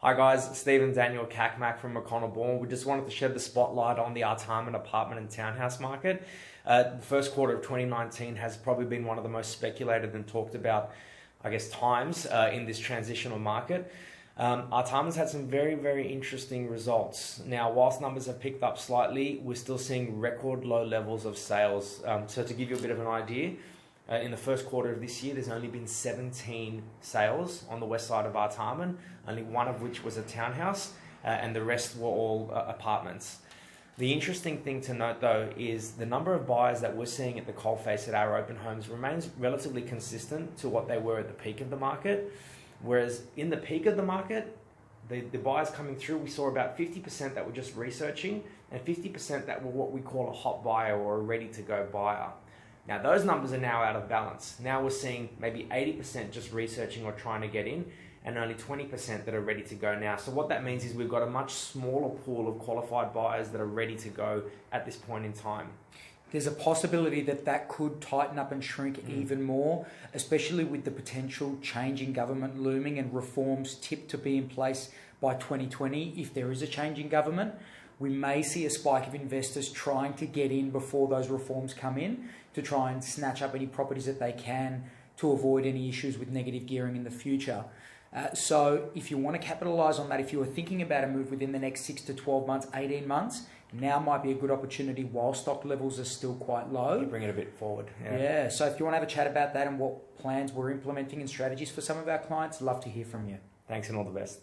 Hi guys, Stephen Daniel Kakmak from McConnell Bourne. We just wanted to shed the spotlight on the Artarmon apartment and townhouse market. The first quarter of 2019 has probably been one of the most speculated and talked about, times in this transitional market. Artarmon's had some very, very interesting results. Now, whilst numbers have picked up slightly, we're still seeing record low levels of sales. So to give you a bit of an idea, in the first quarter of this year, there's only been 17 sales on the west side of Artarmon, only one of which was a townhouse, and the rest were all apartments. The interesting thing to note, though, is the number of buyers that we're seeing at the coalface at our open homes remains relatively consistent to what they were at the peak of the market. Whereas in the peak of the market, the buyers coming through, we saw about 50% that were just researching and 50% that were what we call a hot buyer or a ready-to-go buyer. Now, those numbers are now out of balance. Now we're seeing maybe 80% just researching or trying to get in, and only 20% that are ready to go now. So what that means is we've got a much smaller pool of qualified buyers that are ready to go at this point in time. There's a possibility that that could tighten up and shrink even more, especially with the potential change in government looming and reforms tipped to be in place by 2020 if there is a change in government. We may see a spike of investors trying to get in before those reforms come in to try and snatch up any properties that they can to avoid any issues with negative gearing in the future. So if you want to capitalise on that, if you are thinking about a move within the next 6 to 12 months, 18 months, now might be a good opportunity while stock levels are still quite low. You bring it a bit forward. Yeah, so if you want to have a chat about that and what plans we're implementing and strategies for some of our clients, love to hear from you. Thanks and all the best.